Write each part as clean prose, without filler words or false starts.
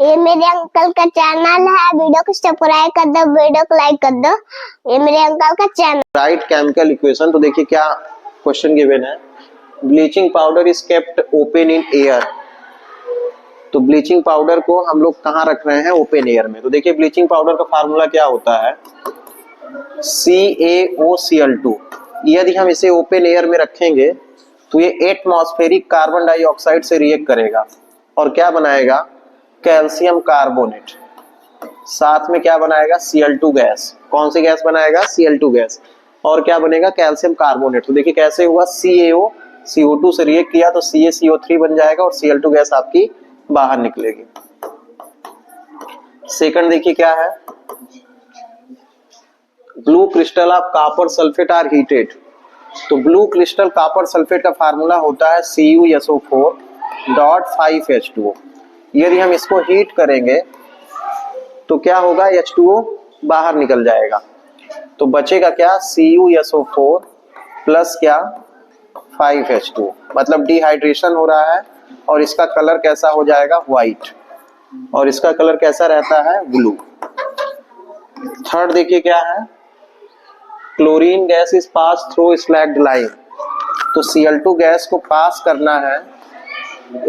ये मेरे अंकल का चैनल है, वीडियो को सब्सक्राइब कर दो, वीडियो को लाइक कर दो। ये मेरे अंकल का चैनल। Right chemical equation. तो देखिए क्या क्वेश्चन गिवन है, bleaching powder is kept open in air. तो ब्लीचिंग पाउडर को हम लोग कहाँ रख रहे हैं, ओपन एयर में। तो देखिए ब्लीचिंग पाउडर का फार्मूला क्या होता है, CaOCl2। यदि हम इसे ओपन एयर में रखेंगे तो ये एटमॉस्फेरिक कार्बन डाइऑक्साइड से रिएक्ट करेगा और क्या बनाएगा, कैल्शियम कार्बोनेट। साथ में क्या बनाएगा, Cl2 गैस। कौन सी गैस बनाएगा, Cl2 गैस। और क्या बनेगा, कैल्शियम कार्बोनेट। तो देखिए कैसे हुआ, CaO CO2 से रिएक्ट किया तो CaCO3 बन जाएगा और Cl2 गैस आपकी बाहर निकलेगी। सेकंड देखिए क्या है, blue crystal of copper sulphate are heated. तो ब्लू क्रिस्टल कॉपर सल्फेट का फार्मूला होता है CuSO4.5H2O। यदि हम इसको हीट करेंगे तो क्या होगा, H2O बाहर निकल जाएगा। तो बचेगा क्या, CuSO4 प्लस क्या, 5H2O। मतलब डिहाइड्रेशन हो रहा है और इसका कलर कैसा हो जाएगा, व्हाइट, और इसका कलर कैसा रहता है, ब्लू। थर्ड देखिए क्या है, chlorine gas is pass through slagged line. तो Cl2 गैस को पास करना है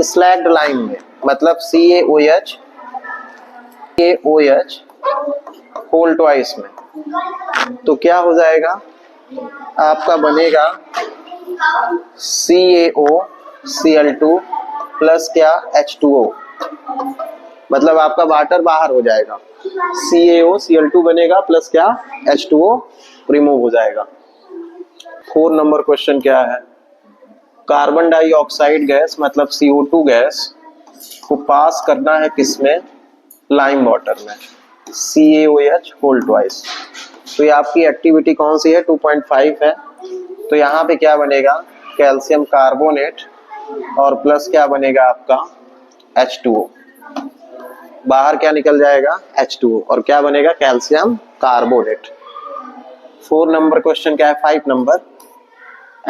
स्लैग्ड लाइन में, मतलब CaOH होल ट्वाइस में। तो क्या हो जाएगा, आपका बनेगा CaOCl2 प्लस क्या, H2O। मतलब आपका वाटर बाहर हो जाएगा, CaOCl2 बनेगा प्लस क्या, H2O रिमूव हो जाएगा। 4 नंबर क्वेश्चन क्या है, कार्बन डाइऑक्साइड गैस मतलब CO2 गैस को पास करना है किसमें, लाइम वाटर में, CaOH होल ट्वाइस। तो ये आपकी एक्टिविटी कौन सी है, 2.5 है। तो यहाँ पे क्या बनेगा, कैल्शियम कार्बोनेट और प्लस क्या बनेगा आपका, H2O। बाहर क्या निकल जाएगा, H2O, और क्या बनेगा, कैल्शियम कार्बोनेट। 4 नंबर क्वेश्चन क्या है, 5 number,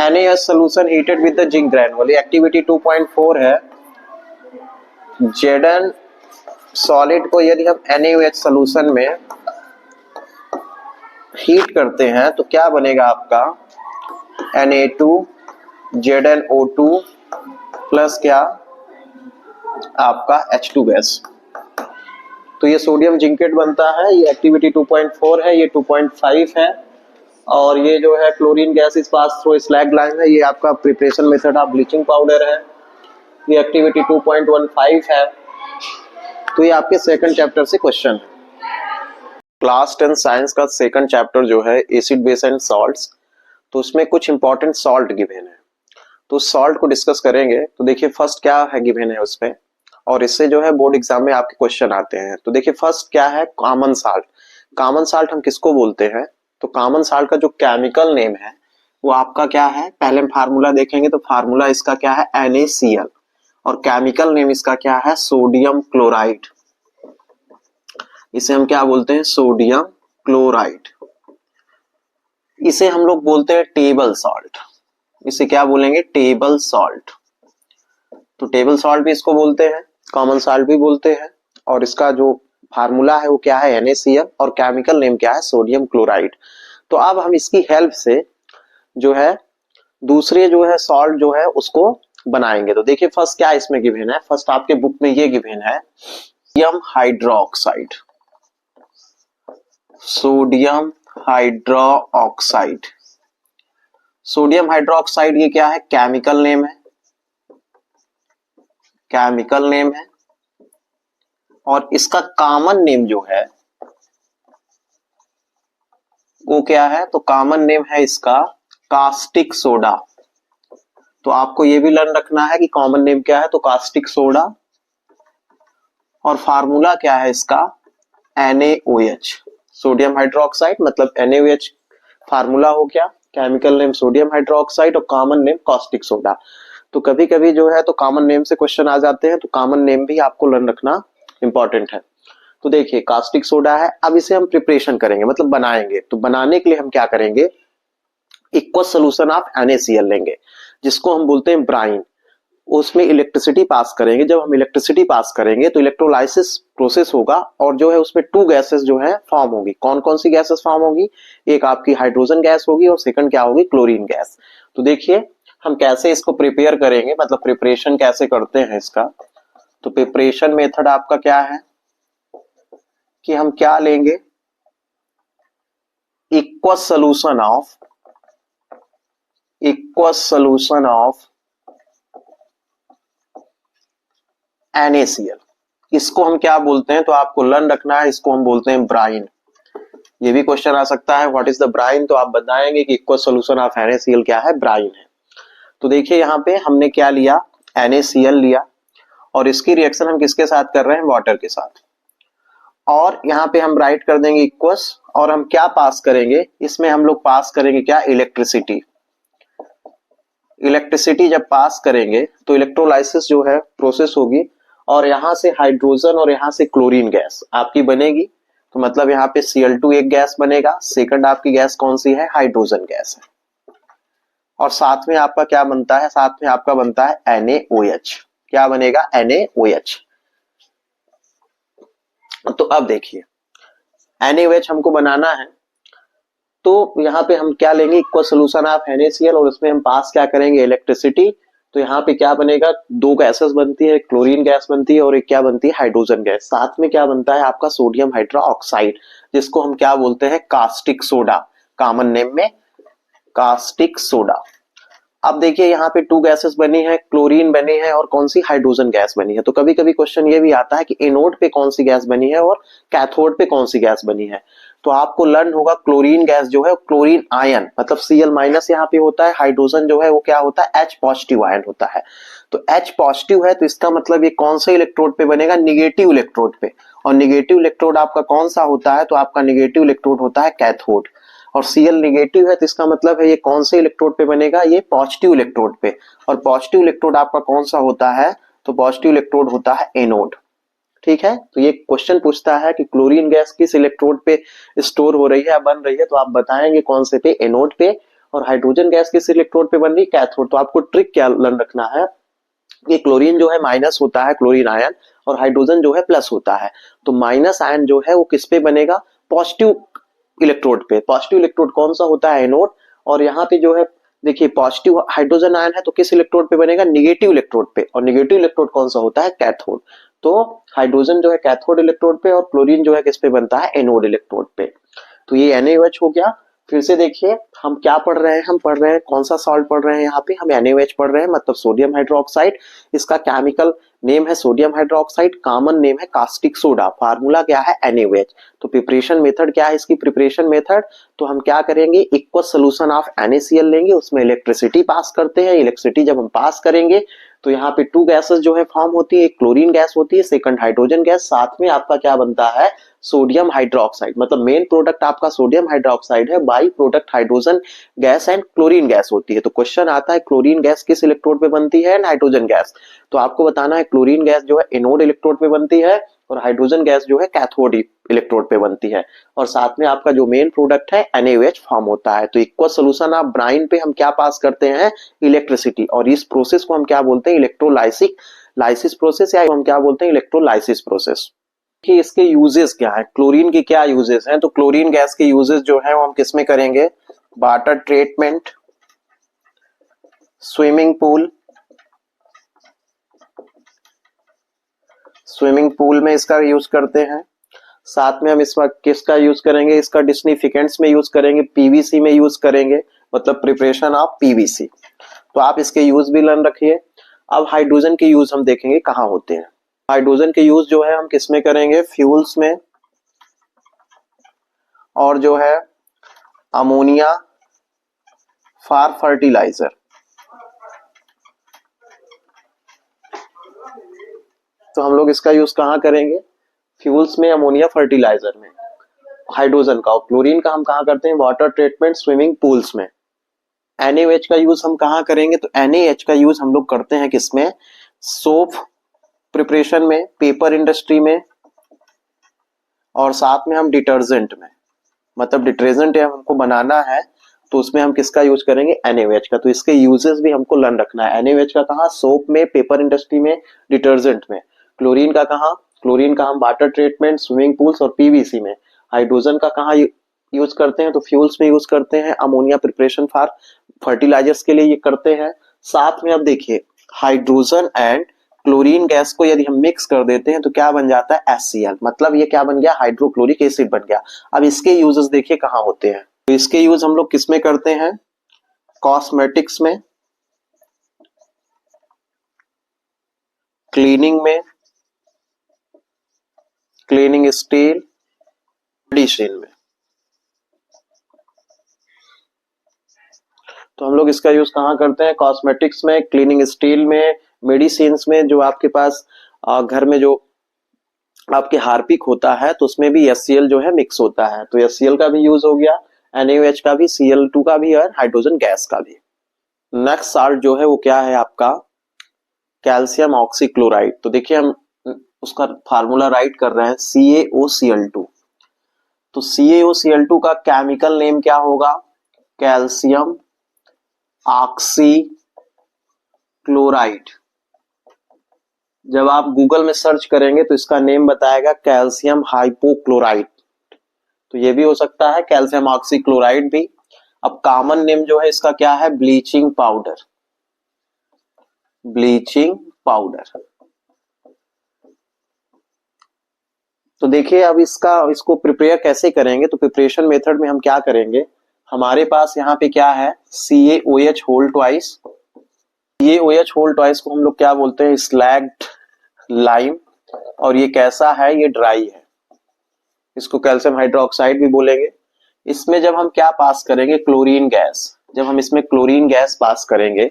NaOH solution heated with the zinc granule. Activity 2.4 है। Zn सॉलिड को यदि हम NaOH सोल्यूशन में हीट करते हैं तो क्या बनेगा आपका, Na2ZnO2 प्लस क्या, आपका H2 गैस। तो ये सोडियम जिंकेट बनता है। ये एक्टिविटी 2.4 है, ये 2.5 है। और ये जो है क्लोरीन गैस इस पास थ्रू स्लैग लाइन है, ये आपका preparation method of bleaching powder है। ये एक्टिविटी 2.15 है। तो ये आपके सेकंड चैप्टर से क्वेश्चन है। क्लास 10 साइंस का सेकंड चैप्टर जो है एसिड बेस एंड सॉल्ट्स, तो उसमें कुछ इंपॉर्टेंट सॉल्ट गिवन है, तो सॉल्ट को डिस्कस करेंगे। तो देखिए फर्स्ट क्या है गिवन है उसमें, और इससे जो है बोर्ड एग्जाम में आपके क्वेश्चन आते हैं। तो देखिए फर्स्ट क्या है, कॉमन साल्ट। कॉमन साल्ट हम किसको बोलते हैं, तो कॉमन साल्ट का जो केमिकल नेम है वो आपका क्या है, पहले हम फार्मूला देखेंगे। तो फार्मूला इसका क्या है, NaCl, और केमिकल नेम इसका क्या है, सोडियम क्लोराइड। इसे हम क्या बोलते हैं, सोडियम क्लोराइड। इसे हम लोग बोलते हैं टेबल सॉल्ट। इसे क्या बोलेंगे, टेबल सॉल्ट। तो टेबल सॉल्ट भी इसको बोलते हैं, कॉमन सॉल्ट भी बोलते हैं। और इसका जो फार्मूला है वो क्या है, NaCl, और केमिकल नेम क्या है, सोडियम क्लोराइड। तो अब हम इसकी हेल्प से जो है दूसरे जो है सॉल्ट जो है उसको बनाएंगे। तो देखिए फर्स्ट क्या इसमें गिवन है, फर्स्ट आपके बुक में ये गिवन है, sodium hydroxide. Sodium hydroxide, sodium hydroxide ये क्या है, केमिकल नेम है, केमिकल नेम है। और इसका कॉमन नेम जो है वो क्या है, तो कॉमन नेम है इसका कास्टिक सोडा। तो आपको ये भी लर्न रखना है कि कॉमन नेम क्या है, तो कास्टिक सोडा। और फार्मूला क्या है इसका, NaOH, सोडियम हाइड्रोक्साइड मतलब NaOH फार्मूला हो गया, केमिकल नेम सोडियम हाइड्रोक्साइड और कॉमन नेम कास्टिक सोडा। तो कभी कभी जो है तो कॉमन नेम से क्वेश्चन आ जाते हैं, तो कॉमन नेम भी आपको लर्न रखना इंपॉर्टेंट है। तो देखिए कास्टिक सोडा है, अब इसे हम प्रिपरेशन करेंगे मतलब बनाएंगे। तो बनाने के लिए हम क्या करेंगे, इक्वस सोल्यूशन ऑफ NaCl लेंगे, जिसको हम बोलते हैं ब्राइन। उसमें इलेक्ट्रिसिटी पास करेंगे। जब हम इलेक्ट्रिसिटी पास करेंगे तो इलेक्ट्रोलाइसिस प्रोसेस होगा और जो है उसमें टू गैसेस जो है फॉर्म होगी। कौन कौन सी गैसेस फॉर्म होगी? एक आपकी हाइड्रोजन गैस होगी और सेकंड क्या होगी? Chlorine gas. तो देखिए हम कैसे इसको प्रिपेयर करेंगे, मतलब प्रिपरेशन कैसे करते हैं इसका। तो प्रिपरेशन मेथड आपका क्या है कि हम क्या लेंगे, इक्वस सोल्यूशन ऑफ NaCl। इसको हम क्या बोलते हैं, तो आपको लर्न रखना है, इसको हम बोलते हैं ब्राइन। ये भी क्वेश्चन आ सकता है व्हाट इज द ब्राइन, तो आप बताएंगे कि इक्वस सोल्यूशन ऑफ NaCl क्या है, ब्राइन है। तो देखिए यहाँ पे हमने क्या लिया, NaCl लिया और इसकी रिएक्शन हम किसके साथ कर रहे हैं, वाटर के साथ। और यहाँ पे हम राइट कर देंगे इक्वस और हम क्या पास करेंगे, इसमें हम लोग पास करेंगे क्या, इलेक्ट्रिसिटी। इलेक्ट्रिसिटी जब पास करेंगे तो इलेक्ट्रोलाइसिस जो है प्रोसेस होगी और यहां से हाइड्रोजन और यहां से क्लोरीन गैस आपकी बनेगी। तो मतलब यहाँ पे Cl2 एक गैस बनेगा, सेकंड आपकी गैस कौन सी है, हाइड्रोजन गैस है। और साथ में आपका क्या बनता है, साथ में आपका बनता है NaOH। क्या बनेगा, NaOH। तो अब देखिए NaOH हमको बनाना है, तो यहाँ पे हम क्या लेंगे, इक्वल सोल्यूशन ऑफ NaCl और उसमें हम पास क्या करेंगे, इलेक्ट्रिसिटी। तो यहाँ पे क्या बनेगा, दो गैसेस बनती है, क्लोरीन गैस बनती है और एक क्या बनती है, हाइड्रोजन गैस। साथ में क्या बनता है आपका सोडियम हाइड्रोक्साइड, जिसको हम क्या बोलते हैं, कास्टिक सोडा, कॉमन नेम में कास्टिक सोडा। अब देखिए यहाँ पे टू गैसेस बनी है, क्लोरीन बनी है और कौन सी, हाइड्रोजन गैस बनी है। तो कभी कभी क्वेश्चन ये भी आता है कि एनोड पे कौन सी गैस बनी है और कैथोड पे कौन सी गैस बनी है। तो आपको लर्न होगा क्लोरीन गैस जो है, क्लोरीन आयन मतलब Cl- यहाँ पे होता है, हाइड्रोजन जो है वो क्या होता है, H पॉजिटिव आयन होता है। तो H पॉजिटिव है तो इसका मतलब ये कौन से इलेक्ट्रोड पे बनेगा, निगेटिव इलेक्ट्रोड पे। और निगेटिव इलेक्ट्रोड आपका कौन सा होता है, तो आपका निगेटिव इलेक्ट्रोड होता है कैथोड। और Cl नेगेटिव है तो इसका मतलब है ये कौन से इलेक्ट्रोड पे बनेगा, ये पॉजिटिव इलेक्ट्रोड पे। और पॉजिटिव इलेक्ट्रोड आपका कौन सा होता है, तो पॉजिटिव इलेक्ट्रोड होता है एनोड। ठीक है, तो ये क्वेश्चन पूछता है कि क्लोरीन गैस किस इलेक्ट्रोड पे स्टोर हो रही है, बन रही है, तो आप बताएंगे कौन से पे, एनोड पे। और हाइड्रोजन गैस किस इलेक्ट्रोड पे बन रही है, कैथोड। तो आपको ट्रिक क्या लर्न रखना है कि क्लोरीन जो है माइनस होता है, क्लोरीन आयन, और हाइड्रोजन जो है प्लस होता है। तो माइनस आयन जो है वो किस पे बनेगा, पॉजिटिव इलेक्ट्रोड पे। पॉजिटिव इलेक्ट्रोड कौन सा होता है, एनोड। और यहाँ पे जो है देखिए पॉजिटिव हाइड्रोजन आयन है तो किस इलेक्ट्रोड पे बनेगा, निगेटिव इलेक्ट्रोड पे। और निगेटिव इलेक्ट्रोड कौन सा होता है, कैथोड। तो हाइड्रोजन जो है कैथोड इलेक्ट्रोड पे और क्लोरीन जो है किस पे बनता है, एनोड इलेक्ट्रोड पे। तो ये NaOH हो गया। फिर से देखिए हम क्या पढ़ रहे हैं, हम पढ़ रहे हैं कौन सा सॉल्ट पढ़ रहे हैं, यहाँ पे हम NaOH पढ़ रहे हैं, मतलब सोडियम हाइड्रोक्साइड। इसका केमिकल नेम है सोडियम हाइड्रोक्साइड, कॉमन नेम है कास्टिक सोडा, फार्मूला क्या है, NaOH। तो प्रिपरेशन मेथड क्या है इसकी, प्रिपरेशन मेथड, तो हम क्या करेंगे, इक्वल सोल्यूशन ऑफ NaCl लेंगे, उसमें इलेक्ट्रिसिटी पास करते हैं। इलेक्ट्रिसिटी जब हम पास करेंगे तो यहाँ पे टू गैसेस जो है फॉर्म होती है, एक क्लोरीन गैस होती है, सेकंड हाइड्रोजन गैस। साथ में आपका क्या बनता है, सोडियम हाइड्रोक्साइड, मतलब मेन प्रोडक्ट आपका सोडियम हाइड्रोक्साइड है, by product hydrogen gas and chlorine gas होती है। तो क्वेश्चन आता है क्लोरीन गैस किस इलेक्ट्रोड पे बनती है, नाइट्रोजन गैस। तो आपको बताना है क्लोरीन गैस जो है एनोड इलेक्ट्रोड पे बनती है और हाइड्रोजन गैस जो है कैथोड इलेक्ट्रोड पे बनती है। और साथ में आपका जो मेन प्रोडक्ट है NaOH फॉर्म होता है। तो इक्वल सोल्यूशन ऑफ ब्राइन पे हम क्या पास करते हैं, इलेक्ट्रिसिटी। और इस प्रोसेस को हम क्या बोलते हैं, इलेक्ट्रोलाइसिक लाइसिस प्रोसेस, या हम क्या बोलते हैं, इलेक्ट्रोलाइसिस प्रोसेस। कि इसके यूजेस क्या है, क्लोरीन के क्या यूजेस हैं। तो क्लोरीन गैस के यूजेस जो है वो हम किस में करेंगे, वाटर ट्रीटमेंट, स्विमिंग पूल में इसका यूज करते हैं। साथ में हम इस वक्त किसका यूज करेंगे, इसका डिस्निफिकेंट्स में यूज करेंगे, PVC में यूज करेंगे, मतलब प्रिपरेशन ऑफ PVC। तो आप इसके यूज भी लर्न रखिए। अब हाइड्रोजन के यूज हम देखेंगे कहाँ होते हैं। हाइड्रोजन के यूज जो है हम किस में करेंगे, फ्यूल्स में, और जो है अमोनिया फॉर फर्टिलाइजर। तो हम लोग इसका यूज कहाँ करेंगे, फ्यूल्स में, अमोनिया फर्टिलाइजर में, हाइड्रोजन का। और क्लोरीन का हम कहाँ करते हैं, वाटर ट्रीटमेंट, स्विमिंग पूल्स में। NaOH का यूज हम कहाँ करेंगे, तो NaH का यूज हम लोग करते हैं किसमें, सोप प्रिपरेशन में, पेपर इंडस्ट्री में, और साथ में हम डिटर्जेंट में, मतलब डिटर्जेंट हमको बनाना है तो उसमें हम किसका यूज करेंगे, NaOH का। तो इसके यूजेस भी हमको लर्न रखना है। NaOH का कहाँ, सोप में, पेपर इंडस्ट्री में, डिटर्जेंट में। क्लोरीन का कहाँ, क्लोरीन का हम वाटर ट्रीटमेंट, स्विमिंग पूल्स और PVC में। हाइड्रोजन का कहाँ यूज करते हैं, तो फ्यूल्स में यूज करते हैं, अमोनिया प्रिपरेशन फॉर फर्टिलाइजर्स के लिए ये करते हैं। साथ में अब देखिए, हाइड्रोजन एंड क्लोरीन गैस को यदि हम मिक्स कर देते हैं तो क्या बन जाता है, HCl। मतलब ये क्या बन गया, हाइड्रोक्लोरिक एसिड बन गया। अब इसके यूजेस देखिए कहाँ होते हैं। तो इसके यूज हम लोग किस में करते हैं, कॉस्मेटिक्स में, क्लीनिंग में, क्लीनिंग स्टील, मेडिसिन में। तो हम लोग इसका यूज कहाँ करते हैं, कॉस्मेटिक्स में, क्लीनिंग स्टील में, मेडिसिन में। जो आपके पास घर में जो आपके हार्पिक होता है तो उसमें भी HCl जो है मिक्स होता है, तो HCl का भी यूज हो गया, NaOH का भी, Cl2 का भी और हाइड्रोजन गैस का भी। नेक्स्ट साल्ट जो है वो क्या है आपका, कैल्शियम ऑक्सीक्लोराइड। तो देखिए हम उसका फार्मूला राइट कर रहे हैं, CaOCl2। तो CaOCl2 का केमिकल नेम क्या होगा, कैल्शियम ऑक्सीक्लोराइड। जब आप गूगल में सर्च करेंगे तो इसका नेम बताएगा कैल्शियम हाइपोक्लोराइड। तो ये भी हो सकता है, कैल्शियम ऑक्सीक्लोराइड भी। अब कॉमन नेम जो है इसका क्या है, ब्लीचिंग पाउडर, ब्लीचिंग पाउडर। तो देखिए अब इसको प्रिपेयर कैसे करेंगे, तो प्रिपरेशन मेथड में हम क्या करेंगे, हमारे पास यहाँ पे क्या है, CaOH whole twice. CaOH whole twice को हम लोग क्या बोलते हैं, स्लैग्ड लाइम। और ये कैसा है, ये ड्राई है, इसको कैल्शियम हाइड्रोक्साइड भी बोलेंगे। इसमें जब हम क्या पास करेंगे, क्लोरीन गैस। जब हम इसमें क्लोरीन गैस पास करेंगे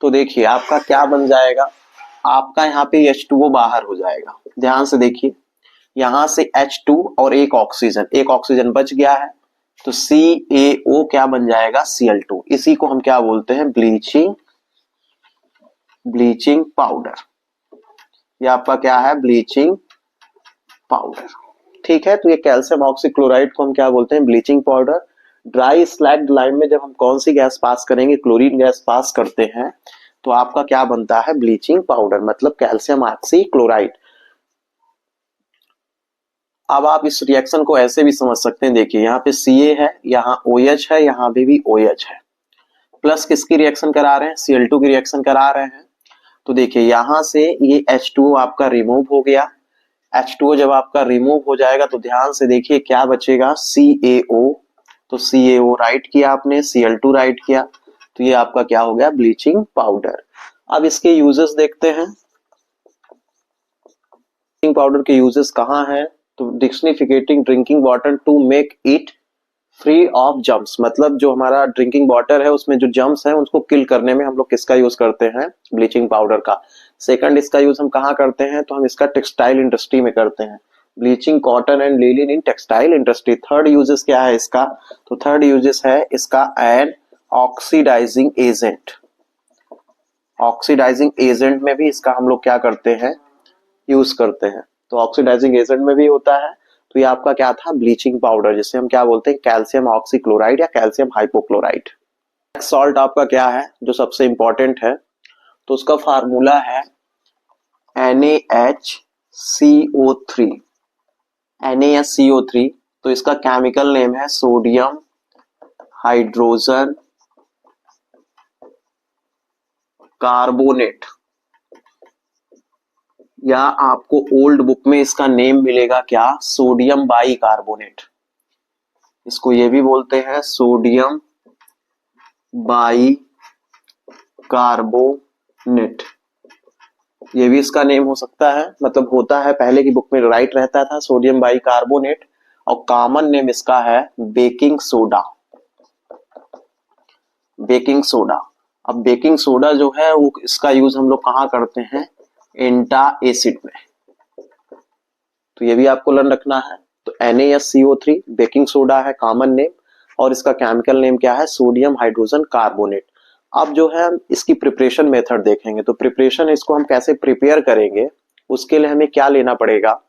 तो देखिए आपका क्या बन जाएगा, आपका यहाँ पे H2O बाहर हो जाएगा। ध्यान से देखिए, यहां से H2 और एक ऑक्सीजन बच गया है, तो CaO क्या बन जाएगा, Cl2। इसी को हम क्या बोलते हैं, ब्लीचिंग पाउडर। ये आपका क्या है, ब्लीचिंग पाउडर। ठीक है, तो ये कैल्शियम ऑक्सीक्लोराइड को हम क्या बोलते हैं, bleaching powder. Dry slagged lime में जब हम कौन सी गैस पास करेंगे, क्लोरीन गैस पास करते हैं, तो आपका क्या बनता है, ब्लीचिंग पाउडर, मतलब कैल्शियम ऑक्सीक्लोराइड। अब आप इस रिएक्शन को ऐसे भी समझ सकते हैं, देखिए यहाँ पे Ca है, यहाँ OH है, यहाँ पे भी OH है, प्लस किसकी रिएक्शन करा रहे हैं, Cl2 की रिएक्शन करा रहे हैं। तो देखिए यहां से ये H2O आपका रिमूव हो गया। H2O जब आपका रिमूव हो जाएगा तो ध्यान से देखिए क्या बचेगा, CaO। तो CaO राइट किया आपने, Cl2 राइट किया, तो ये आपका क्या हो गया, ब्लीचिंग पाउडर। अब इसके यूजेस देखते हैं, ब्लीचिंग पाउडर के यूजेस कहाँ हैं, तो disinfecting drinking water to make it free of germs. मतलब जो हमारा ड्रिंकिंग वाटर है उसमें जो जम्स है उसको किल करने में हम लोग किसका यूज करते हैं, ब्लीचिंग पाउडर का। सेकंड इसका यूज हम कहाँ करते हैं, तो हम इसका टेक्सटाइल इंडस्ट्री में करते हैं, bleaching cotton and linen in textile industry. Third uses क्या है इसका, तो थर्ड यूजेस है इसका an oxidising agent. Oxidising agent में भी इसका हम लोग क्या करते हैं, यूज करते हैं। तो ऑक्सीडाइजिंग एजेंट में भी होता है। तो ये आपका क्या था, ब्लीचिंग पाउडर, जिसे हम क्या बोलते हैं, कैल्शियम ऑक्सीक्लोराइड या कैल्शियम हाइपोक्लोराइड। सॉल्ट आपका क्या है जो सबसे इंपॉर्टेंट है, तो उसका फार्मूला है NaHCO3। NaHCO3, तो इसका केमिकल नेम है सोडियम हाइड्रोजन कार्बोनेट, या आपको ओल्ड बुक में इसका नेम मिलेगा क्या, सोडियम बाई कार्बोनेट। इसको ये भी बोलते हैं सोडियम बाई कार्बोनेट, ये भी इसका नेम हो सकता है, मतलब होता है, पहले की बुक में राइट रहता था सोडियम बाई कार्बोनेट। और कॉमन नेम इसका है बेकिंग सोडा, बेकिंग सोडा। अब बेकिंग सोडा जो है वो इसका यूज हम लोग कहाँ करते हैं, एंटा एसिड में। तो ये भी आपको लर्न रखना है। तो NaSCO3 बेकिंग सोडा है कॉमन नेम, और इसका केमिकल नेम क्या है, सोडियम हाइड्रोजन कार्बोनेट। अब जो है इसकी प्रिपरेशन मेथड देखेंगे, तो प्रिपरेशन इसको हम कैसे प्रिपेयर करेंगे, उसके लिए हमें क्या लेना पड़ेगा।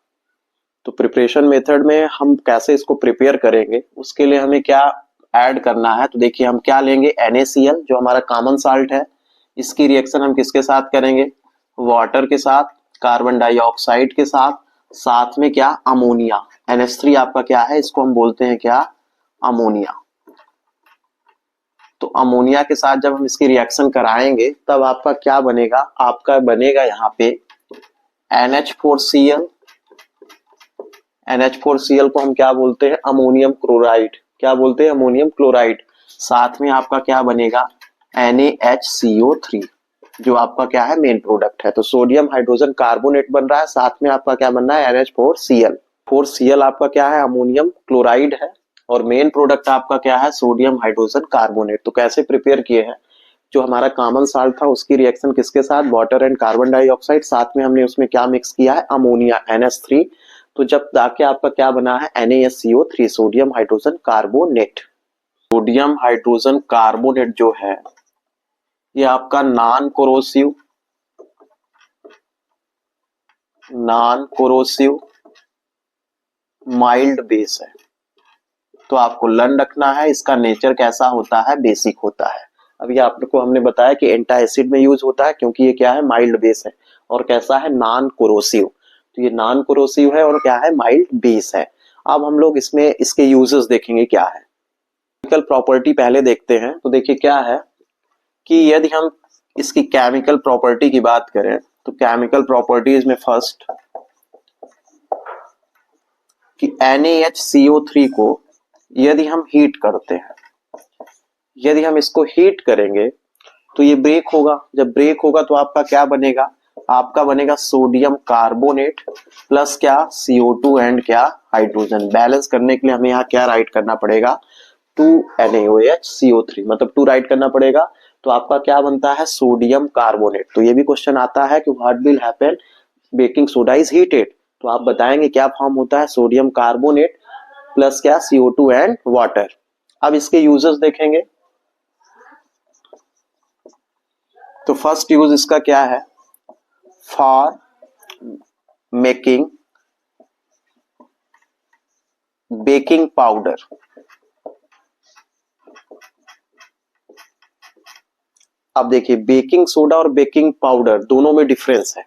तो प्रिपरेशन मेथड में हम कैसे इसको प्रिपेयर करेंगे, उसके लिए हमें क्या ऐड करना है तो देखिए हम क्या लेंगे, NaCl जो हमारा कॉमन साल्ट है, इसकी रिएक्शन हम किसके साथ करेंगे, वाटर के साथ, कार्बन डाइऑक्साइड के साथ, साथ में क्या, अमोनिया। NH3 आपका क्या है, इसको हम बोलते हैं क्या, अमोनिया। तो अमोनिया के साथ जब हम इसकी रिएक्शन कराएंगे तब आपका क्या बनेगा, आपका बनेगा यहाँ पे NH4Cl। NH4Cl को हम क्या बोलते हैं, अमोनियम क्लोराइड। क्या बोलते हैं, अमोनियम क्लोराइड। साथ में आपका क्या बनेगा, NaHCO3 जो आपका क्या है, मेन प्रोडक्ट है। तो सोडियम हाइड्रोजन कार्बोनेट बन रहा है, साथ में आपका क्या बन रहा है, NH4Cl। 4Cl आपका क्या है, अमोनियम क्लोराइड है, और मेन प्रोडक्ट आपका क्या है, सोडियम हाइड्रोजन कार्बोनेट। तो कैसे प्रिपेयर किए हैं, जो हमारा कॉमन साल्ट था उसकी रिएक्शन किसके साथ, वाटर एंड कार्बन डाइऑक्साइड, साथ में हमने उसमें क्या मिक्स किया है, अमोनिया NH3। तो जब जाके आपका क्या बना है, NaSCO3 sodium hydrogen carbonate. Sodium hydrogen carbonate जो है ये आपका नॉन कोरोसिव माइल्ड बेस है। तो आपको लर्न रखना है इसका नेचर कैसा होता है, बेसिक होता है। अभी आपको हमने बताया कि एंटा एसिड में यूज होता है क्योंकि ये क्या है, माइल्ड बेस है, और कैसा है, नॉन कोरोसिव। तो ये नॉन कोरोसिव है और क्या है, माइल्ड बेस है। अब हम लोग इसमें इसके यूजेस देखेंगे क्या है। केमिकल प्रॉपर्टी पहले देखते हैं। तो देखिए क्या है कि यदि हम इसकी केमिकल प्रॉपर्टी की बात करें तो केमिकल प्रॉपर्टीज में फर्स्ट कि NaHCO3 को यदि हम हीट करते हैं, यदि हम इसको हीट करेंगे तो ये ब्रेक होगा। जब ब्रेक होगा तो आपका क्या बनेगा, आपका बनेगा सोडियम कार्बोनेट प्लस क्या, CO2 एंड क्या, हाइड्रोजन। बैलेंस करने के लिए हमें यहाँ क्या राइट करना पड़ेगा, 2NaOH मतलब 2 राइट करना पड़ेगा। तो आपका क्या बनता है, सोडियम कार्बोनेट। तो ये भी क्वेश्चन आता है कि what will happen baking soda is heated. तो आप बताएंगे क्या फॉर्म होता है, सोडियम कार्बोनेट प्लस क्या, CO2 एंड वाटर। अब इसके यूजेस देखेंगे। तो फर्स्ट यूज इसका क्या है, फॉर मेकिंग बेकिंग पाउडर। अब देखिए बेकिंग सोडा और बेकिंग पाउडर दोनों में डिफरेंस है।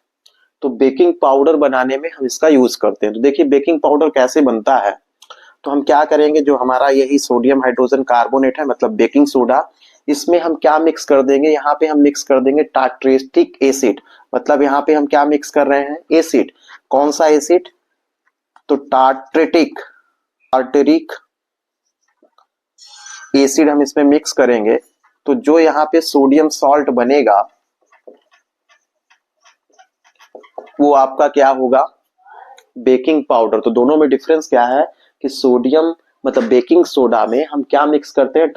तो बेकिंग पाउडर बनाने में हम इसका यूज करते हैं। तो देखिए बेकिंग पाउडर कैसे बनता है, तो हम क्या करेंगे, जो हमारा यही सोडियम हाइड्रोजन कार्बोनेट है मतलब बेकिंग सोडा, इसमें हम क्या मिक्स कर देंगे, यहाँ पे हम मिक्स कर देंगे टार्ट्रेटिक एसिड। मतलब यहाँ पे हम क्या मिक्स कर रहे हैं, एसिड। कौन सा एसिड, तो टार्ट्रेटिक एसिड हम इसमें मिक्स करेंगे। तो जो यहाँ पे सोडियम सॉल्ट बनेगा वो आपका क्या होगा, बेकिंग पाउडर। तो दोनों में डिफरेंस क्या है कि सोडियम मतलब बेकिंग सोडा में हम क्या मिक्स करते हैं,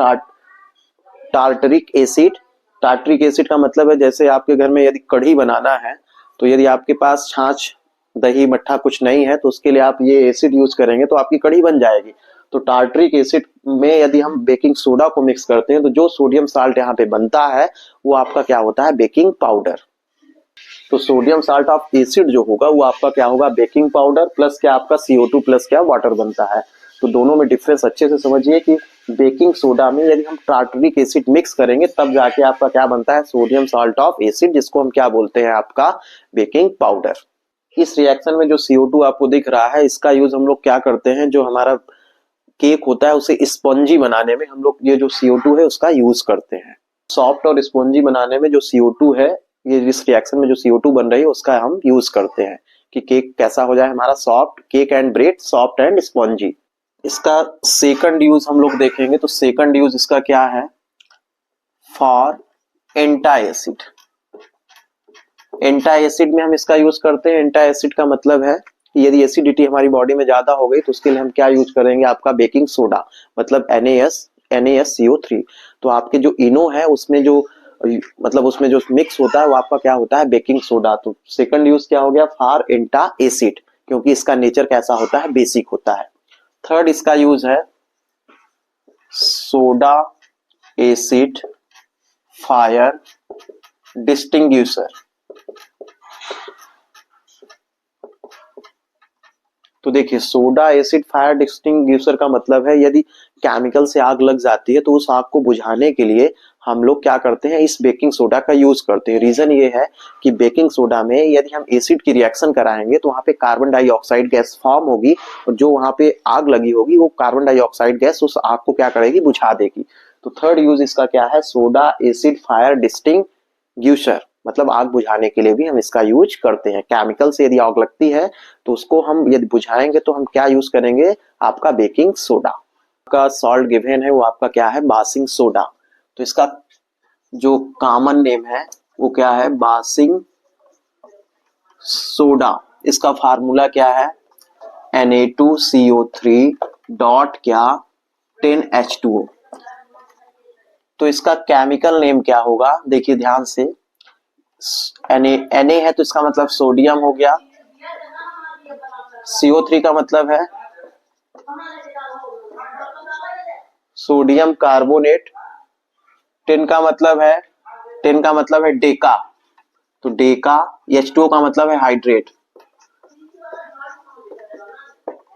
टार्टरिक एसिड। टार्टरिक एसिड का मतलब है जैसे आपके घर में यदि कढ़ी बनाना है तो यदि आपके पास छाछ दही मट्ठा कुछ नहीं है तो उसके लिए आप ये एसिड यूज करेंगे तो आपकी कढ़ी बन जाएगी। तो टार्टरिक एसिड में यदि हम बेकिंग सोडा को मिक्स करते हैं तो जो सोडियम साल्ट यहाँ पे बनता है वो आपका क्या होता है, बेकिंग पाउडर। तो सोडियम साल्ट ऑफ एसिड जो होगा वो आपका क्या होगा, बेकिंग पाउडर प्लस क्या, आपका CO2 प्लस क्या, वाटर बनता है। तो दोनों में डिफरेंस अच्छे से समझिए कि बेकिंग सोडा में यदि हम टार्टरिक एसिड मिक्स करेंगे तब जाके आपका क्या बनता है, सोडियम साल्ट ऑफ एसिड, जिसको हम क्या बोलते हैं, आपका बेकिंग पाउडर। इस रिएक्शन में जो CO2 आपको दिख रहा है इसका यूज हम लोग क्या करते हैं, जो हमारा केक होता है उसे स्पंजी बनाने में हम लोग ये जो CO2 है उसका यूज करते हैं। सॉफ्ट और स्पंजी बनाने में जो CO2 है, ये इस रिएक्शन में जो CO2 बन रही है उसका हम यूज करते हैं कि केक कैसा हो जाए हमारा soft, cake and bread soft and spongy. इसका सेकंड यूज हम लोग देखेंगे। तो सेकंड यूज इसका क्या है, फॉर एंटा एसिड। एंटा एसिड में हम इसका यूज करते हैं। एंटा एसिड का मतलब है कि यदि एसिडिटी हमारी बॉडी में ज्यादा हो गई तो उसके लिए हम क्या यूज करेंगे, आपका बेकिंग सोडा मतलब NaSCO3। तो आपके जो इनो है उसमें जो मतलब उसमें जो मिक्स होता है वो आपका क्या होता है, बेकिंग सोडा। तो सेकंड यूज क्या हो गया, फॉर एंटा एसिड, क्योंकि इसका नेचर कैसा होता है, बेसिक होता है। थर्ड इसका यूज है सोडा एसिड फायर डिस्टिंग्विशर। तो देखिए सोडा एसिड फायर डिस्टिंग्विशर का मतलब है यदि केमिकल से आग लग जाती है तो उस आग को बुझाने के लिए हम लोग क्या करते हैं, इस बेकिंग सोडा का यूज करते हैं। रीजन ये है कि बेकिंग सोडा में यदि हम एसिड की रिएक्शन कराएंगे तो वहां पे कार्बन डाइऑक्साइड गैस फॉर्म होगी और जो वहां पे आग लगी होगी वो कार्बन डाइऑक्साइड गैस उस आग को क्या करेगी, बुझा देगी। तो थर्ड यूज इसका क्या है, सोडा एसिड फायर डिस्टिंग्विशर, मतलब आग बुझाने के लिए भी हम इसका यूज करते हैं। केमिकल से यदि आग लगती है तो उसको हम यदि बुझाएंगे तो हम क्या यूज करेंगे, आपका बेकिंग सोडा। का सॉल्ट गिवन है वो आपका क्या है, बासिंग सोडा। तो इसका जो कॉमन नेम है वो क्या है, बासिंग सोडा। इसका फार्मूला क्या है, Na2CO3 डॉट क्या 10H2O। तो इसका केमिकल नेम क्या होगा, देखिए ध्यान से, Na है तो इसका मतलब सोडियम हो गया, CO3 का मतलब है सोडियम कार्बोनेट, 10 का मतलब है 10 का मतलब है डेका, तो डेका, H2O का मतलब है हाइड्रेट,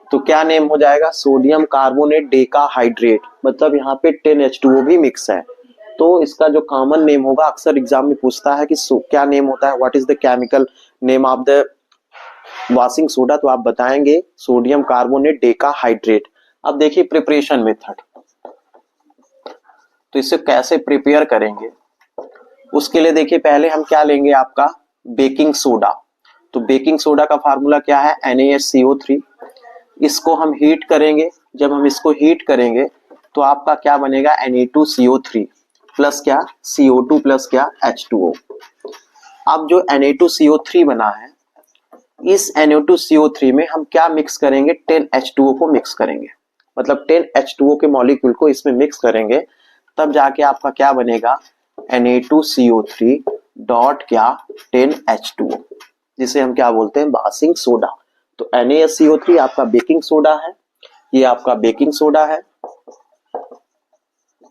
तो क्या नेम हो जाएगा, सोडियम कार्बोनेट डेका हाइड्रेट, मतलब यहाँ पे 10H2O भी मिक्स है। तो इसका जो कॉमन नेम होगा, अक्सर एग्जाम में पूछता है कि क्या नेम होता है, what is the chemical name of the washing soda, तो आप बताएंगे सोडियम कार्बोनेट डेका हाइड्रेट। अब देखिए प्रिपरेशन मेथड, तो इसे कैसे प्रिपेयर करेंगे, उसके लिए देखिए पहले हम क्या लेंगे, आपका बेकिंग सोडा। तो बेकिंग सोडा का फार्मूला क्या है, NaCO3। इसको हम हीट करेंगे, जब हम इसको हीट करेंगे तो आपका क्या बनेगा, Na2CO3 प्लस क्या, CO2 प्लस क्या, H2O। अब जो Na2CO3 बना है, इस Na2CO3 में हम क्या मिक्स करेंगे, 10H2O को मिक्स करेंगे, मतलब 10H2O के मॉलिक्यूल को इसमें मिक्स करेंगे, तब जाके आपका क्या बनेगा, Na2CO3 डॉट क्या 10H2O, जिसे हम क्या बोलते हैं, बासिंग सोडा। तो NaCO3 आपका बेकिंग सोडा है, ये आपका बेकिंग सोडा है।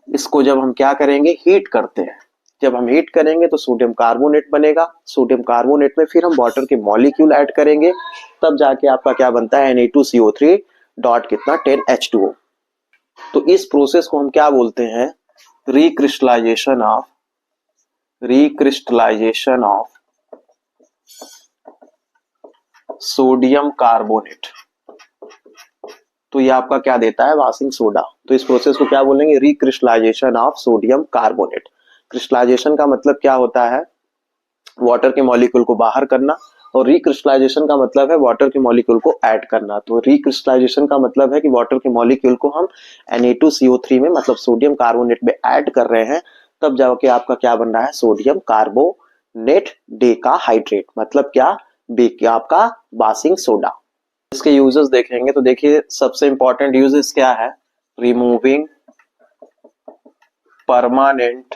इसको जब हम क्या करेंगे, हीट करते हैं, जब हम हीट करेंगे तो सोडियम कार्बोनेट बनेगा, सोडियम कार्बोनेट में फिर हम वाटर के मॉलिक्यूल ऐड करेंगे, तब जाके आपका क्या बनता है, Na2CO3 डॉट कितना 10H2O। तो इस प्रोसेस को हम क्या बोलते हैं, रिक्रिस्टलाइजेशन ऑफ सोडियम कार्बोनेट। तो ये आपका क्या देता है, वाशिंग सोडा। तो इस प्रोसेस को क्या बोलेंगे, recrystallisation of sodium carbonate. Crystallisation का मतलब क्या होता है, वाटर के मॉलिक्यूल को बाहर करना, और रिक्रिस्टलाइजेशन का मतलब है वाटर के मॉलिक्यूल को ऐड करना। तो रिक्रिस्टलाइजेशन का मतलब है कि वाटर के मॉलिक्यूल को हम Na2CO3 में, मतलब सोडियम कार्बोनेट में ऐड कर रहे हैं, तब जाके आपका क्या बन रहा है, सोडियम कार्बोनेट डेका हाइड्रेट, मतलब क्या, आपका बासिंग सोडा। इसके यूजेस देखेंगे तो देखिए सबसे इंपॉर्टेंट यूजेस क्या है, removing permanent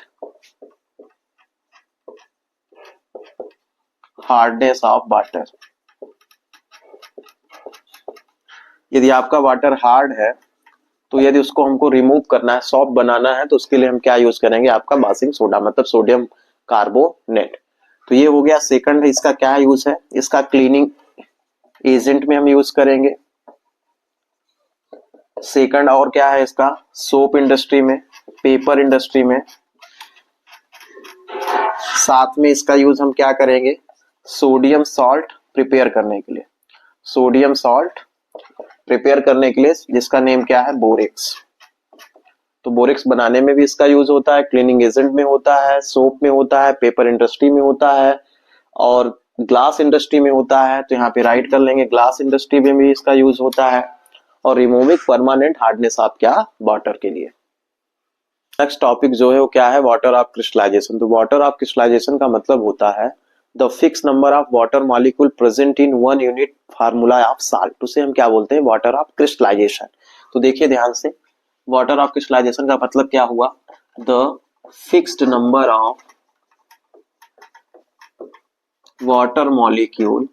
hardness of water. यदि आपका वाटर हार्ड है तो यदि उसको हमको रिमूव करना है, सॉफ्ट बनाना है, तो उसके लिए हम क्या यूज करेंगे, आपका बासिंग सोडा, मतलब सोडियम कार्बोनेट। तो ये हो गया। सेकंड है, इसका क्या यूज है, इसका क्लीनिंग एजेंट में हम यूज करेंगे। सेकंड और क्या है इसका, सोप इंडस्ट्री में, पेपर इंडस्ट्री में। साथ में इसका यूज हम क्या करेंगे, सोडियम सॉल्ट प्रिपेयर करने के लिए, सोडियम सॉल्ट प्रिपेयर करने के लिए, जिसका नेम क्या है, बोरेक्स। तो बोरेक्स बनाने में भी इसका यूज होता है, क्लीनिंग एजेंट में होता है, सोप में होता है, पेपर इंडस्ट्री में होता है, और ग्लास इंडस्ट्री में होता है। तो यहाँ पे राइट कर लेंगे, ग्लास इंडस्ट्री में भी इसका यूज होता है, और रिमूविंग परमानेंट हार्डनेस ऑफ क्या, वाटर के लिए। नेक्स्ट टॉपिक जो है वो क्या है, वाटर ऑफ क्रिस्टलाइजेशन। तो वाटर ऑफ क्रिस्टलाइजेशन का मतलब होता है the fix number of water molecule present in one unit formula of salt, उसे हम क्या बोलते हैं, वाटर ऑफ क्रिस्टलाइजेशन। तो देखिए ध्यान से, वाटर ऑफ क्रिस्टलाइजेशन का मतलब क्या हुआ, the fixed number of water molecule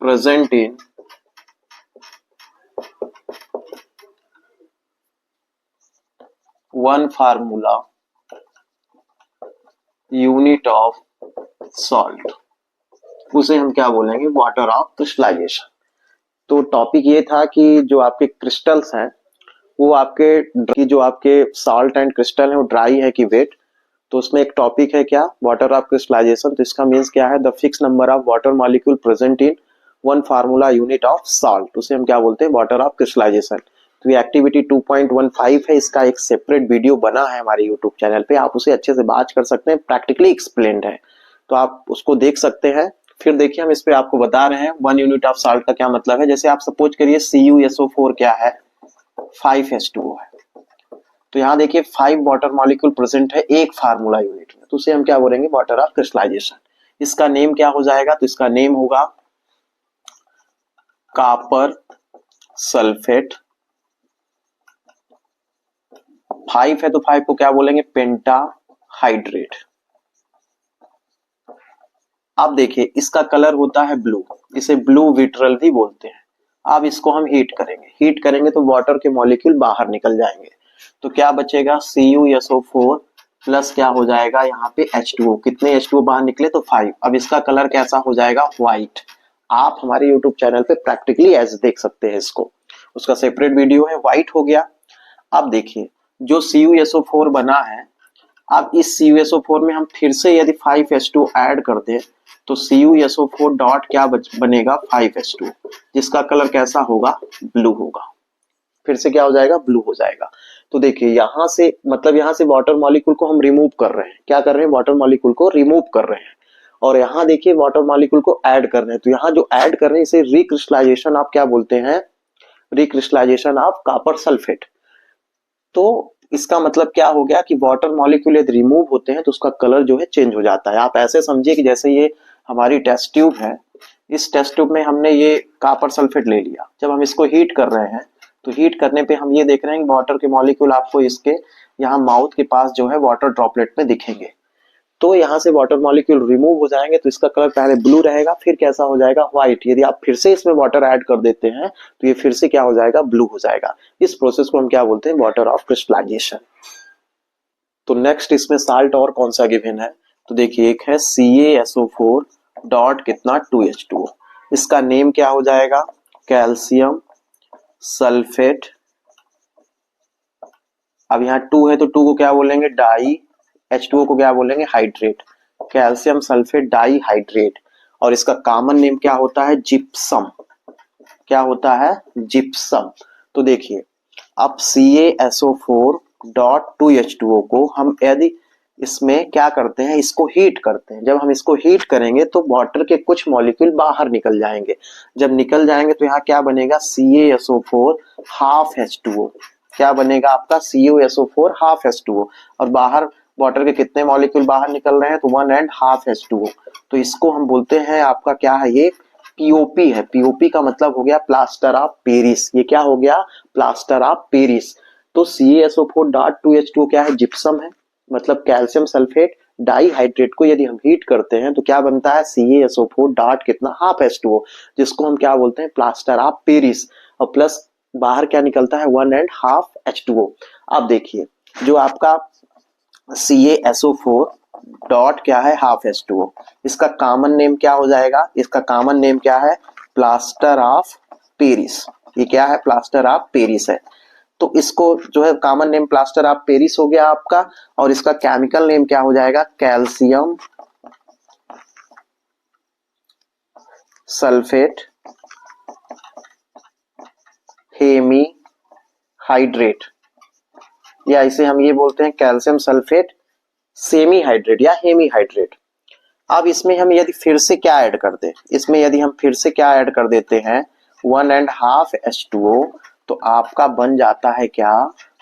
present in one formula unit of salt. उसे हम क्या बोलेंगे, वाटर ऑफ क्रिस्टलाइजेशन। तो टॉपिक ये था कि जो आपके क्रिस्टल्स हैं वो आपके जो आपके सॉल्ट एंड क्रिस्टल है वो ड्राई है कि वेट। तो उसमें एक टॉपिक है क्या, वाटर ऑफ क्रिस्टलाइजेशन। तो इसका मीन्स क्या है, the fix number of water molecule present in one formula unit of salt, उसे हम क्या बोलते हैं, वाटर ऑफ क्रिस्टलाइजेशन। तो ये एक्टिविटी 2.15 है, इसका एक सेपरेट वीडियो बना है हमारे यूट्यूब चैनल पे, आप उसे अच्छे से बात कर सकते हैं, प्रैक्टिकली एक्सप्लेन्ड है, तो आप उसको देख सकते हैं। फिर देखिए हम इस पे आपको बता रहे हैं 1 यूनिट ऑफ सॉल्ट का क्या मतलब है। जैसे आप सपोज करिए CuSO4 क्या है, 5H2O है। तो यहाँ देखिए 5 वाटर मॉलिक्यूल प्रेजेंट है एक फार्मूला यूनिट में, तो उसे हम क्या बोलेंगे, वाटर ऑफ क्रिस्टलाइजेशन। इसका नेम क्या हो जाएगा, तो इसका नेम होगा कॉपर सल्फेट। 5 है तो 5 को क्या बोलेंगे, पेंटा हाइड्रेट। अब देखिए इसका कलर होता है ब्लू, इसे ब्लू विट्रल भी बोलते हैं। अब इसको हम हीट करेंगे, हीट करेंगे तो वाटर के मॉलिक्यूल बाहर निकल जाएंगे, तो क्या बचेगा, CuSO4 प्लस क्या हो जाएगा यहाँ पे H2O। कितने H2O बाहर निकले, तो 5। अब इसका कलर कैसा हो जाएगा, व्हाइट। आप हमारे यूट्यूब चैनल पे प्रैक्टिकली एज देख सकते हैं इसको, उसका सेपरेट वीडियो है, व्हाइट हो गया। अब देखिए जो CuSO4 बना है, अब इस CuSO4 में हम फिर से यदि 5H2O ऐड कर दें तो CuSO4 डॉट क्या बनेगा, 5H2O, जिसका कलर कैसा होगा, ब्लू होगा। फिर से क्या हो जाएगा, ब्लू हो जाएगा। तो देखिए यहां से मतलब यहां से वाटर मॉलिक्यूल को हम रिमूव कर रहे हैं, क्या कर रहे हैं, वाटर मॉलिक्यूल को रिमूव कर रहे हैं, और यहाँ देखिए वाटर मॉलिक्यूल को ऐड कर रहे हैं। तो यहाँ जो ऐड कर रहे हैं इसे रिक्रिस्टलाइजेशन आप क्या बोलते हैं, रिक्रिस्टलाइजेशन ऑफ कॉपर सल्फेट। तो इसका मतलब क्या हो गया कि वाटर मॉलिक्यूल यदि रिमूव होते हैं तो उसका कलर जो है चेंज हो जाता है। आप ऐसे समझिए कि जैसे ये हमारी टेस्ट ट्यूब है, इस टेस्ट ट्यूब में हमने ये कॉपर सल्फेट ले लिया, जब हम इसको हीट कर रहे हैं तो हीट करने पे हम ये देख रहे हैं कि वाटर के मॉलिक्यूल आपको इसके यहाँ माउथ के पास जो है वाटर ड्रॉपलेट में दिखेंगे। तो यहाँ से वाटर मॉलिक्यूल रिमूव हो जाएंगे तो इसका कलर पहले ब्लू रहेगा, फिर कैसा हो जाएगा, व्हाइट। यदि आप फिर से इसमें वाटर ऐड कर देते हैं तो ये फिर से क्या हो जाएगा, ब्लू हो जाएगा। इस प्रोसेस को हम क्या बोलते हैं, वाटर ऑफ क्रिस्टलाइजेशन। तो नेक्स्ट इसमें साल्ट और कौन सा गिवन है, तो देखिए एक है CaSO4 डॉट कितना 2H2O, इसका नेम क्या हो जाएगा, कैल्शियम सल्फेट। अब यहाँ 2 है तो 2 को क्या बोलेंगे, डाई, H2O को क्या बोलेंगे, hydrate, calcium sulphate dihydrate. और इसका कॉमन नेम क्या होता है, जिप्सम। क्या होता है, जिप्सम। तो देखिए अब CaSO4 डॉट 2H2O को हम यदि इसमें क्या करते हैं, इसको हीट करते हैं, जब हम इसको हीट करेंगे तो वाटर के कुछ मॉलिक्यूल बाहर निकल जाएंगे। जब निकल जाएंगे तो यहाँ क्या बनेगा, CaSO4 हाफ H2O। क्या बनेगा आपका, CuSO4 हाफ H2O। और बाहर वाटर के कितने मॉलिक्यूल बाहर निकल रहे हैं, तो 1.5 H2O। तो इसको हम बोलते हैं आपका क्या है, ये POP है। POP का मतलब हो गया प्लास्टर ऑफ पेरिस। ये क्या हो गया, प्लास्टर ऑफ पेरिस। तो CaSO4 डॉट 2H2O क्या है, जिप्सम है, मतलब कैल्शियम सल्फेट डाईहाइड्रेट को यदि हम हीट करते हैं तो क्या बनता है, CaSO4 डॉट कितना, हाफ H2O, जिसको हम क्या बोलते हैं, प्लास्टर ऑफ पेरिस। और प्लस बाहर क्या निकलता है, 1.5 H2O। अब देखिए जो आपका CaSO4 डॉट क्या है, हाफ H2O, इसका कॉमन नेम क्या हो जाएगा, इसका कॉमन नेम क्या है, प्लास्टर ऑफ पेरिस। ये क्या है, प्लास्टर ऑफ पेरिस है। तो इसको जो है common name plaster of Paris हो गया आपका, और इसका केमिकल नेम क्या हो जाएगा, कैल्शियम सल्फेट हेमी हाइड्रेट, या इसे हम ये बोलते हैं कैल्शियम सल्फेट सेमी हाइड्रेट या हेमी हाइड्रेट। अब इसमें हम यदि फिर से क्या ऐड कर दे, इसमें यदि हम फिर से क्या ऐड कर देते हैं, 1.5 H2O, तो आपका बन जाता है क्या,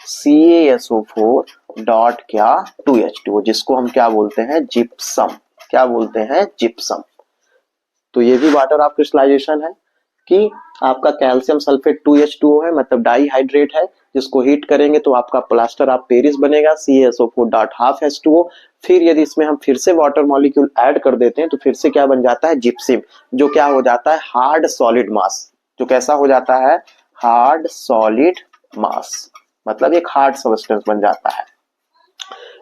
CaSO4 डॉट क्या 2H2O, जिसको हम क्या बोलते हैं, जिप्सम। क्या बोलते हैं, जिप्सम। तो ये भी वाटर ऑफ क्रिस्टलाइजेशन है कि आपका कैल्शियम सल्फेट 2H2O है, मतलब डाईहाइड्रेट है, जिसको हीट करेंगे तो आपका प्लास्टर ऑफ पेरिस बनेगा, CaSO4 डॉट हाफ H2O। फिर यदि इसमें हम फिर से वाटर मॉलिक्यूल ऐड कर देते हैं तो फिर से क्या बन जाता है, जिप्सम, जो क्या हो जाता है, हार्ड सॉलिड मास। जो कैसा हो जाता है, हार्ड सॉलिड मास, मतलब एक हार्ड सब्सटेंस बन जाता है।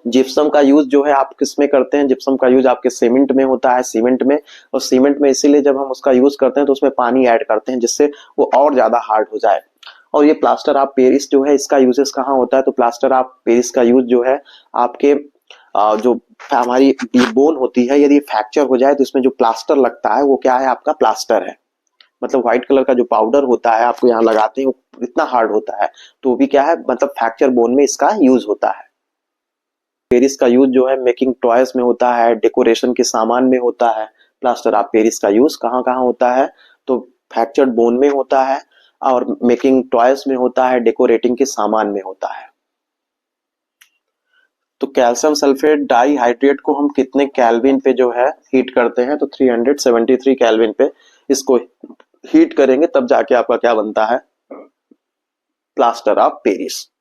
जिप्सम का यूज जो है आप किस में करते हैं, जिप्सम का यूज आपके सीमेंट में होता है, सीमेंट में। और सीमेंट में इसीलिए जब हम उसका यूज करते हैं तो उसमें पानी ऐड करते हैं जिससे वो और ज्यादा हार्ड हो जाए। और ये प्लास्टर ऑफ पेरिस जो है इसका यूजेस कहाँ होता है, तो प्लास्टर ऑफ पेरिस का यूज जो है आपके जो हमारी बोन होती है, यदि फ्रैक्चर हो जाए तो इसमें जो प्लास्टर लगता है वो क्या है, आपका प्लास्टर है। मतलब व्हाइट कलर का जो पाउडर होता है आपको यहाँ लगाते हैं, वो इतना हार्ड होता है, तो वो भी क्या है, मतलब फ्रैक्चर बोन में इसका यूज होता है। पेरिस का यूज जो है मेकिंग टॉयज में होता है, डेकोरेशन के सामान में होता है। प्लास्टर ऑफ पेरिस का यूज कहाँ कहाँ होता है, तो फ्रैक्चर्ड बोन में होता है, और मेकिंग टॉयज में होता है, डेकोरेटिंग के सामान में होता है। तो कैल्शियम सल्फेट डाइहाइड्रेट को हम कितने केल्विन पे जो है हीट करते हैं, तो 373 केल्विन पे इसको हीट करेंगे, तब जाके आपका क्या बनता है, प्लास्टर ऑफ पेरिस।